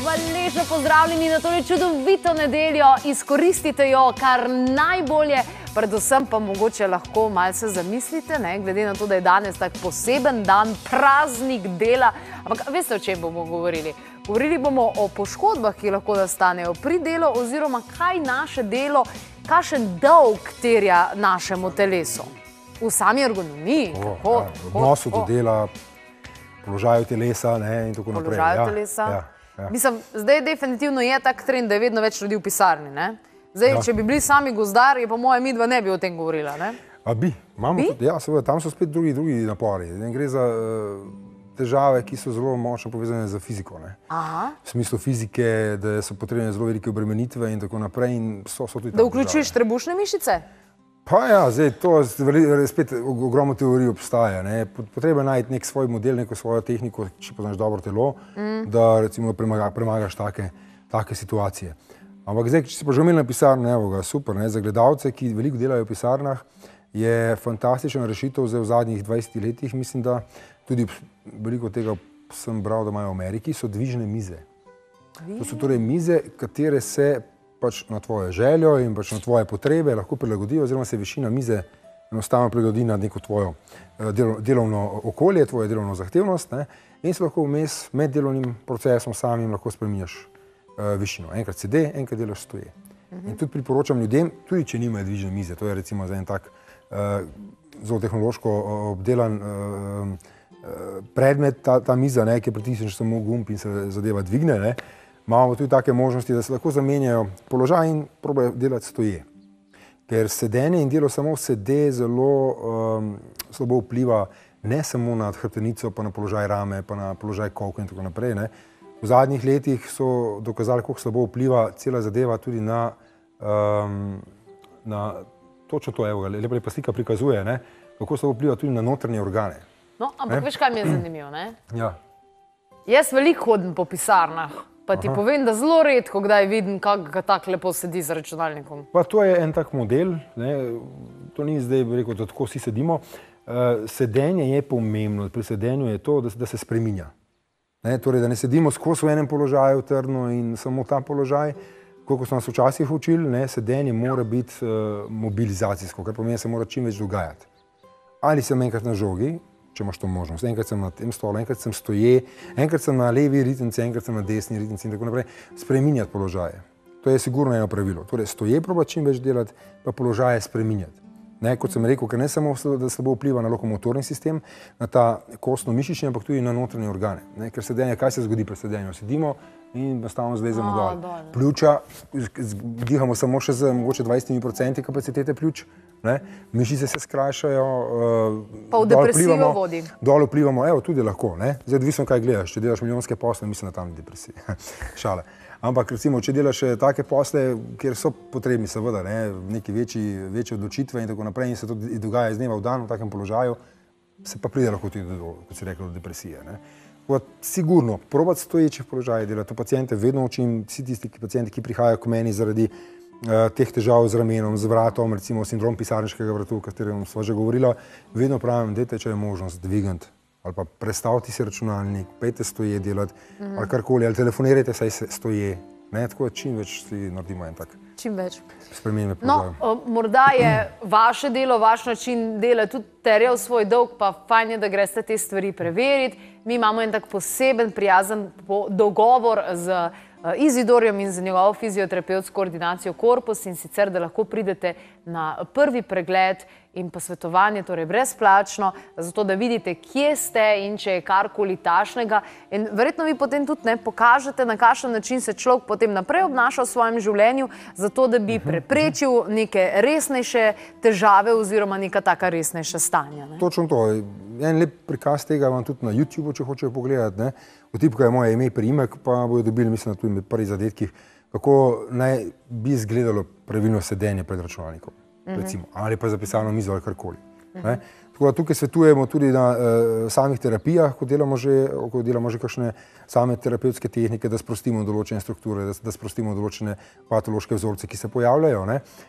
Hvaležno pozdravljeni na tole čudovito nedeljo. Izkoristite jo kar najbolje. Predvsem pa mogoče lahko malce zamislite, glede na to, da je danes tak poseben dan, praznik dela. Ampak veste, o čem bomo govorili? Govorili bomo o poškodbah, ki lahko nastanejo pri delu, oziroma kaj naše delo, kakšen dolg terja našemu telesu. V sami ergonomiji. V odnosu do dela, položaju telesa in tako naprej. Položaju telesa. Mislim, zdaj definitivno je tak trend, da je vedno več ljudi v pisarni. Zdaj, če bi bili sami gozdarji, po moje midva ne bi o tem govorila. A bi? Ja, seveda, tam so spet drugi napori. Gre za težave, ki so zelo močno povezane z fiziko. V smislu fizike, da so potrebne zelo velike obremenitve in tako naprej. Da vključuješ trebušne mišice? Pa ja, zdaj to spet ogromno teorij obstaja. Potreba je najti nek svoj model, neko svojo tehniko, če poznaš dobro telo, da recimo premagaš take situacije. Ampak zdaj, če si pa že imel na pisarno, evo ga, super, za gledalce, ki veliko delajo v pisarnah, je fantastična rešitev zdaj v zadnjih 20 letih. Mislim, da tudi veliko tega sem bral, da imajo v Ameriki, so dvižne mize. To so torej mize, katere se pač na tvojo željo in pač na tvoje potrebe lahko prilagodijo, oziroma se višina mize enostavno prilagodi na neko tvojo delovno okolje, tvojo delovno zahtevnost in se lahko vmes med delovnim procesom samim lahko spreminjaš višino. Enkrat sede, enkrat delaš stoje. In tudi priporočam ljudem, tudi če nimajo dvižne mize, to je recimo za en tak zelo tehnološko obdelan predmet, ta miza, ki pritisneš samo gumb in se zadeva dvigne, imamo tudi take možnosti, da se lahko zamenjajo položaj in probajo delati stoje. Ker sedenje in delo samo sede zelo slabo vpliva ne samo na hrbtenico, pa na položaj rame, pa na položaj kolka in tako naprej. V zadnjih letih so dokazali, koliko slabo vpliva cela zadeva tudi na točno to, evo ga, lepa slika prikazuje, kako slabo vpliva tudi na notranje organe. No, ampak veš, kaj mi je zanimivo, Ja. Jaz veliko hodim po pisarnah, pa ti povem, da zelo redko kdaj vidim, kako ga tako lepo sedi za računalnikom. Pa to je en tak model, to ni zdaj rekel, da tako vsi sedimo. Sedenje je pomembno, pri sedenju je to, da se spreminja. Torej, da ne sedimo skozi v enem položaju trdno in samo ta položaj, koliko smo nas včasih učili, sedenje mora biti mobilizacijsko, kar pomeni, da se mora čim več dogajati. Ali sem enkrat na žogi, če imaš to možnost, enkrat sem na tem stolu, enkrat sem stoje, enkrat sem na levi ritnici, enkrat sem na desni ritnici in tako naprej, spreminjati položaje. To je sigurno eno pravilo. Torej, stoje proba čim več delati, pa položaje spreminjati. Kot sem rekel, ker ne samo, da slabo vpliva na lokomotorni sistem, na ta kostno-mišični, ampak tudi na notranje organe. Ker sedenje, kaj se zgodi pri sedenju? Sedimo in enostavno zlezemo dol. Pljuča, dihamo samo še z mogoče 20% kapacitete pljuč, mišice se skrajšajo, pa v depresijo vodi. Dol vplivamo, evo, tudi lahko. Zdaj odvisno, kaj gledaš. Če delaš milijonske posle, mislim, da tam ni depresija. Šale. Ampak recimo, če delaš take posle, kjer so potrebni seveda neki večje odločitve in tako naprej in se to dogaja iz dneva v dan v takem položaju, se pa pride lahko tudi do, kot si rekel, do depresije. Sigurno, probati stoječih položajev delati. To pacijente vedno učim, vsi tisti pacijenti, ki prihajajo k meni zaradi teh težav z ramenom, z vratom, recimo sindrom pisarniškega vratu, o katerem sva že govorila, vedno pravim, dajte, če je možnost dvigant ali pa prestaviti si računalnik, pejte stoje delati, ali karkoli, ali telefonirajte saj stoje. Tako čim več si naredimo en tak. Čim več. Spremenjene položaje. No, morda je vaše delo, vaš način dela tudi terjal svoj dolg, pa fajn je, da greste te stvari preveriti. Mi imamo en tak poseben, prijazen dogovor z Izidorjem in z njegovo fizioterapevtsko ordinacijo Korpus, in sicer, da lahko pridete na prvi pregled in pa svetovanje, torej brezplačno, zato da vidite, kje ste in če je karkoli tašnega. In verjetno vi potem tudi pokažete, na kakšen način se človek potem naprej obnaša v svojem življenju, zato da bi preprečil neke resnejše težave oziroma neka taka resnejša stanja. Točno to. En lep prikaz tega imam tudi na YouTubeu, če hočejo pogledati. Vtipkajo moje ime, priimek, pa bojo dobili, mislim, tudi med prvih zadetkih, kako naj bi izgledalo pravilno sedenje pred računalnikom, recimo, ali pa za pisalno mizo ali karkoli. Tako da tukaj svetujemo tudi na samih terapijah, ko delamo že kakšne same terapevtske tehnike, da sprostimo določene strukture, da sprostimo določene patološke vzorce, ki se pojavljajo,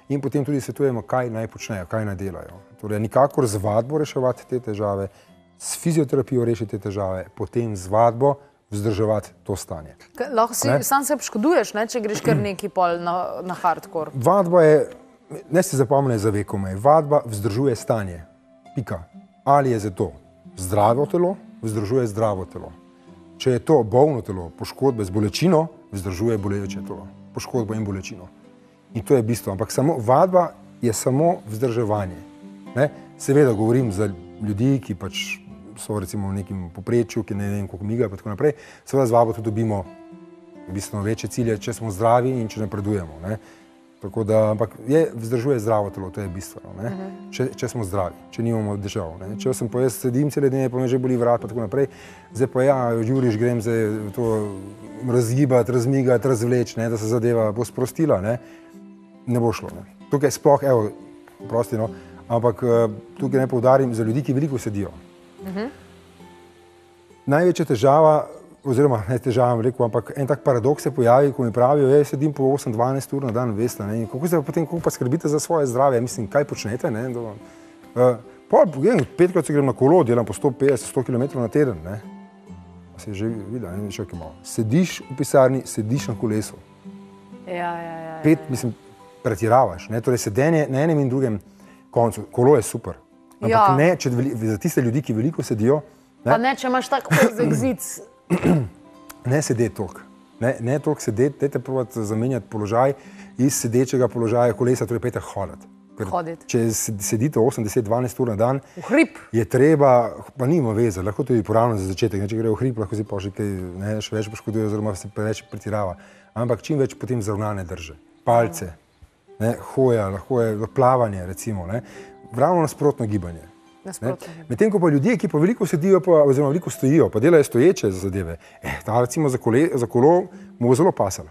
in potem tudi svetujemo, kaj naj počnejo, kaj naj delajo. Torej, nikakor z vadbo reševati te težave, s fizioterapijo rešiti te težave, potem z vadbo vzdrževati to stanje. Lahko sam se poškoduješ, če greš kar neki pol na hardcore. Vadba je, ne se zapomne za vekome, vadba vzdržuje stanje. Pika. Ali je za to zdravo telo, vzdržuje zdravo telo. Če je to bolno telo, poškodbe z bolečino, vzdržuje boleče telo. Poškodbo in bolečino. In to je bistvo. Ampak vadba je samo vzdrževanje. Seveda govorim za ljudi, ki pač so recimo v nekem poprečju, ki ne vem koliko miga in tako naprej. Seveda z vadbo tudi dobimo bistveno večje cilje, če smo zdravi in če napredujemo. Tako da, ampak vzdržuje zdravo telo, to je bistveno, če smo zdravi, če nimamo težav. Če sem pa jaz sedim cele dneve, pa me že boli vrat, pa tako naprej, zdaj pa juriš, grem zdaj to razgibati, razmigati, razvleči, da se zadeva bo sprostila, ne bo šlo. Tukaj sploh, evo, prosti, ampak tukaj naj poudarim za ljudi, ki veliko sedijo. Največja težava, oziroma ne težava, rekel, ampak en tak paradoks se pojavi, ko mi pravijo, jaz sedim po 8-12 ur na dan, veste, kako se potem, kako pa skrbite za svoje zdravje, mislim, kaj počnete, petkrat se grem na kolo, delam po 150-100 km na teden, se je že videla, čakaj malo, sediš v pisarni, sediš na kolesu. Mislim, pretiravaš, torej sedenje na enem in drugem koncu, kolo je super, ampak ne, za tiste ljudi, ki veliko sedijo, pa ne, če imaš tak ozek zic. Ne sedeti toliko. Ne toliko sedeti, dajte probati zamenjati položaj iz sedečega položaja kolesa, torej pejte hoditi. Če sedite 8, 10, 12 ur na dan, je treba, pa nima veze, lahko tudi poravno za začetek, če gre v hrib, lahko si pa še kaj še več poškoduje, oziroma se preveč pretirava. Ampak čim več potem zravnane drže. Palce, hoja, lahko je plavanje, recimo, ravno nasprotno gibanje. Medtem ko pa ljudje, ki pa veliko sedijo, oziroma veliko stojijo, pa delajo stoječe zadeve, ta recimo za kolo mu bo zelo pasala.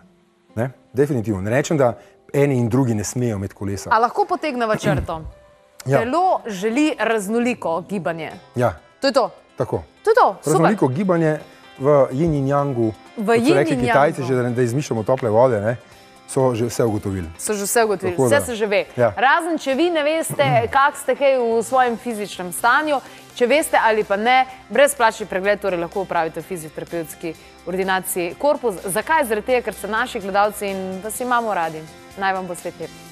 Definitivno. Ne rečem, da eni in drugi ne smejo imeti kolesa. A lahko potegneva črto? Telo želi raznoliko gibanje. Ja. To je to? Tako. To je to, super. Raznoliko gibanje v yin in yangu. V yin in yangu. Kitajci, že da izmišljamo tople vode, so že vse ugotovili. Vse se že ve. Razen, če vi ne veste, kak ste kaj v svojem fizičnem stanju, če veste ali pa ne, brezplačni pregled torej lahko upravite v fizioterapevtski ordinaciji Korpus. Zakaj? Zaradi tega, ker ste naši gledalci in vas imamo radi. Naj vam bo svet lep.